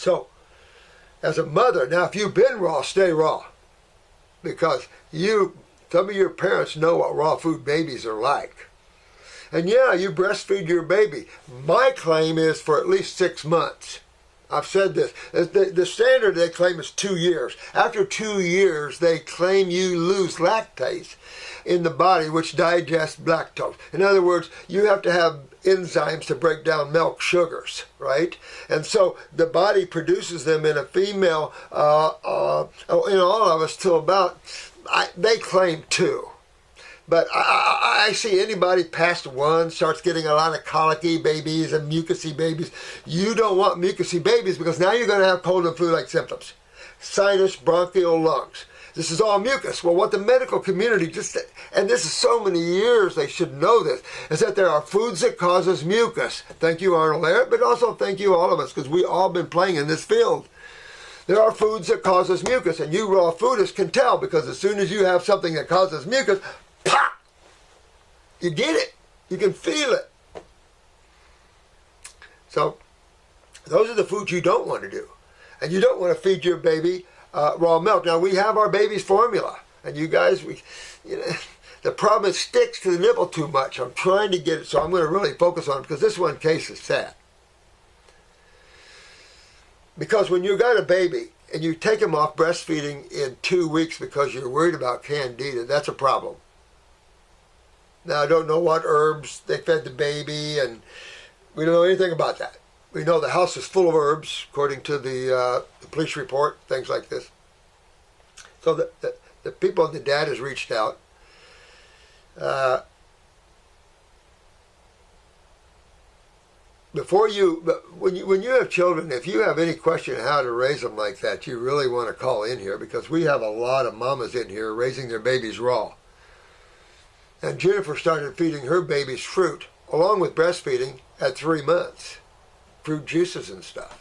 So, as a mother, now if you've been raw, stay raw. Because some of your parents know what raw food babies are like. And yeah, you breastfeed your baby. My claim is for at least 6 months. I've said this. The standard they claim is 2 years. After 2 years, they claim you lose lactase in the body, which digests lactose. In other words, you have to have enzymes to break down milk sugars, right? And so the body produces them in a female, in all of us, till about, they claim 2. But I see anybody past 1 starts getting a lot of colicky babies and mucousy babies. You don't want mucousy babies because now you're going to have cold and flu-like symptoms. Sinus, bronchial, lungs. This is all mucus. Well, what the medical community and this is so many years they should know this, is that there are foods that causes mucus. Thank you, Arnold Ehret, but also thank you all of us, because we all been playing in this field. There are foods that causes mucus, and you raw foodists can tell, because as soon as you have something that causes mucus, pop! You get it. You can feel it. So, those are the foods you don't want to do. And you don't want to feed your baby raw milk. Now, we have our baby's formula. And you guys, the problem is it sticks to the nipple too much. I'm trying to get it, so I'm going to really focus on it, because this one case is sad. Because when you got a baby and you take him off breastfeeding in 2 weeks because you're worried about candida, that's a problem. Now, I don't know what herbs they fed the baby, and we don't know anything about that. We know the house is full of herbs, according to the police report, things like this. So the people, the dad has reached out. When you have children, if you have any question how to raise them like that, you really want to call in here, because we have a lot of mamas in here raising their babies raw. And Jennifer started feeding her babies fruit, along with breastfeeding, at 3 months. Fruit juices and stuff.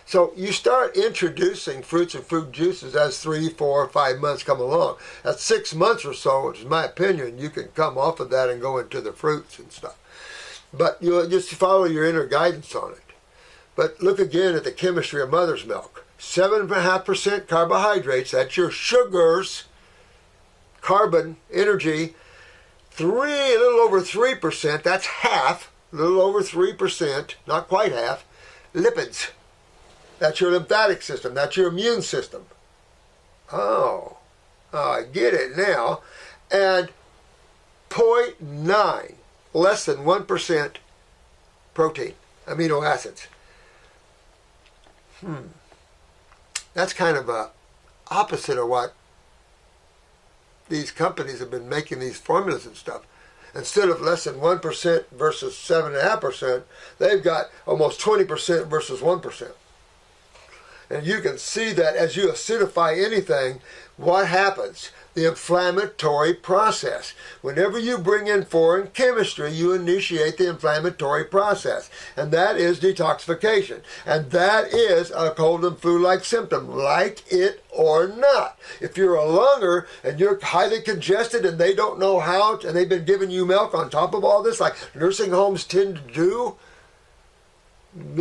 So you start introducing fruits and fruit juices as 3, 4, 5 months come along. At 6 months or so, which is my opinion, you can come off of that and go into the fruits and stuff. But you'll just follow your inner guidance on it. But look again at the chemistry of mother's milk. 7.5% carbohydrates, that's your sugars, carbon, energy. A little over 3%, that's half, a little over 3%, not quite half, lipids. That's your lymphatic system, that's your immune system. Oh, I get it now. And 0.9, less than 1% protein, amino acids. That's kind of a opposite of what these companies have been making these formulas and stuff. Instead of less than 1% versus 7.5%, they've got almost 20% versus 1%. And you can see that as you acidify anything, what happens? The inflammatory process. Whenever you bring in foreign chemistry, you initiate the inflammatory process. And that is detoxification. And that is a cold and flu-like symptom, like it or not. If you're a lunger and you're highly congested and they don't know how, and they've been giving you milk on top of all this, like nursing homes tend to do,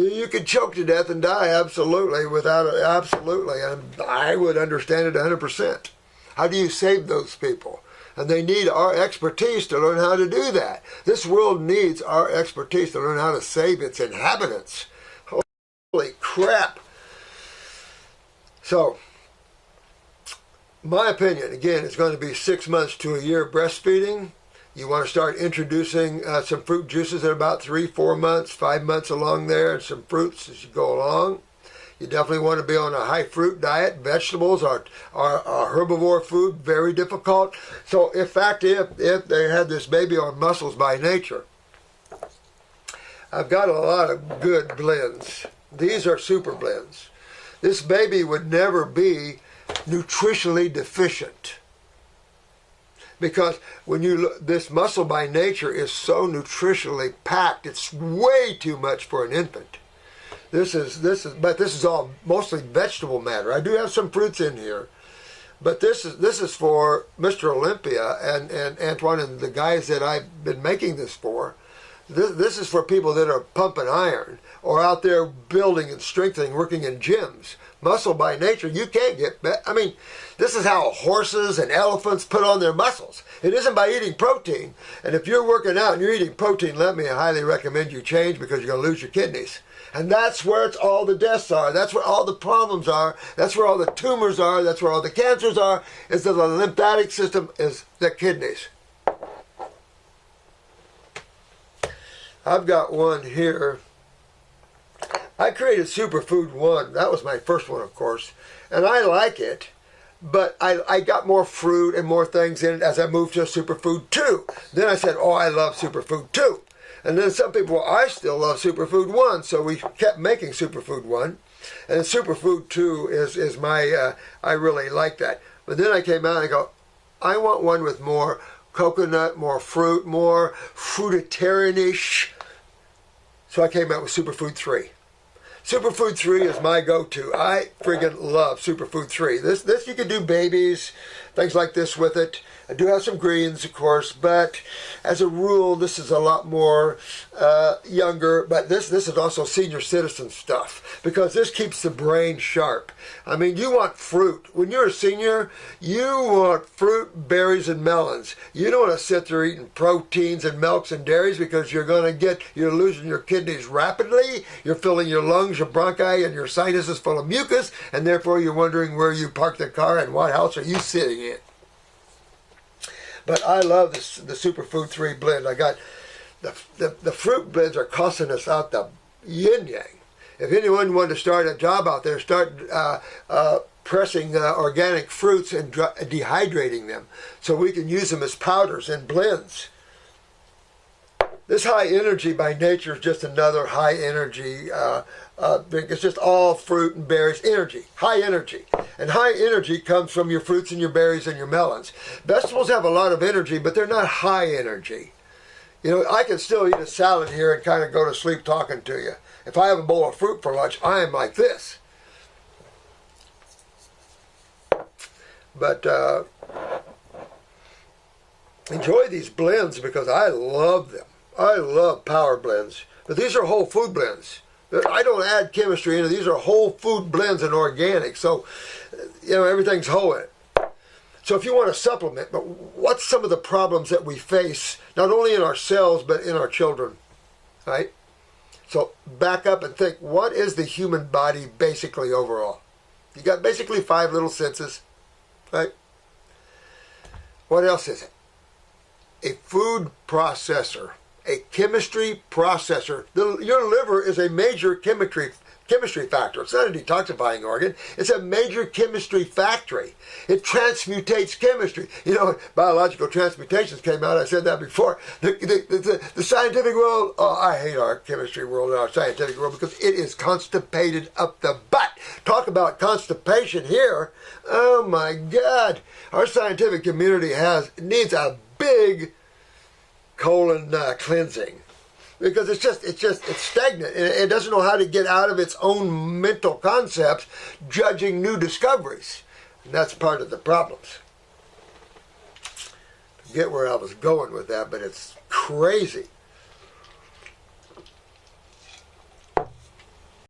you could choke to death and die, absolutely, absolutely. And I would understand it 100%. How do you save those people? And they need our expertise to learn how to do that. This world needs our expertise to learn how to save its inhabitants. Holy crap. So, my opinion, again, is going to be 6 months to a year breastfeeding. You want to start introducing some fruit juices at about 3, 4 months, 5 months along there, and some fruits as you go along. You definitely want to be on a high fruit diet. Vegetables are herbivore food, very difficult. So, in fact, if they had this baby on muscles by nature, I've got a lot of good blends. These are super blends. This baby would never be nutritionally deficient. Because when you look, this muscle by nature is so nutritionally packed, it's way too much for an infant. But this is all mostly vegetable matter. I do have some fruits in here, but this is for Mr. Olympia and Antoine and the guys that I've been making this for. This is for people that are pumping iron or out there building and strengthening, working in gyms. Muscle by nature, you can't get better. I mean, this is how horses and elephants put on their muscles. It isn't by eating protein. And if you're working out and you're eating protein, let me highly recommend you change, because you're going to lose your kidneys. And that's where all the deaths are. That's where all the problems are. That's where all the tumors are. That's where all the cancers are. Is that the lymphatic system is the kidneys. I've got one here. I created Superfood 1. That was my first one, of course. And I like it. But I got more fruit and more things in it as I moved to Superfood 2. Then I said, oh, I love Superfood 2. And then some people, well, I still love Superfood 1. So we kept making Superfood 1. And Superfood 2 is my, I really like that. But then I came out and I go, I want one with more coconut, more fruit, more fruitarian-ish. So I came out with Superfood 3. Superfood 3 is my go-to. I friggin' love Superfood 3. This you can do babies, things like this with it. I do have some greens, of course, but as a rule, this is a lot more younger. But this is also senior citizen stuff, because this keeps the brain sharp. I mean, you want fruit. When you're a senior, you want fruit, berries, and melons. You don't want to sit there eating proteins and milks and dairies, because you're losing your kidneys rapidly. You're filling your lungs, your bronchi, and your sinuses full of mucus, and therefore you're wondering where you parked the car and what house are you sitting in. But I love this, the Superfood 3 blend. I got the fruit blends are costing us out the yin-yang. If anyone wanted to start a job out there, start pressing organic fruits and dehydrating them so we can use them as powders and blends. This high energy by nature is just another high energy drink. It's just all fruit and berries, energy, high energy. And high energy comes from your fruits and your berries and your melons. Vegetables have a lot of energy, but they're not high energy. You know, I can still eat a salad here and kind of go to sleep talking to you. If I have a bowl of fruit for lunch, I am like this. But enjoy these blends, because I love them. I love power blends. But these are whole food blends. I don't add chemistry in it. These are whole food blends and organic. So, you know, everything's whole in it. So if you want to supplement, but what's some of the problems that we face, not only in ourselves, but in our children, right? So back up and think, what is the human body basically overall? You got basically 5 little senses, right? What else is it? A food processor. A chemistry processor. Your liver is a major chemistry factor. It's not a detoxifying organ. It's a major chemistry factory. It transmutates chemistry. You know, biological transmutations came out. I said that before. The scientific world, oh, I hate our chemistry world and our scientific world, because it is constipated up the butt. Talk about constipation here. Oh my God. Our scientific community needs a big colon cleansing, because it's stagnant, and it doesn't know how to get out of its own mental concepts, judging new discoveries, and that's part of the problems. Forget where I was going with that, but it's crazy.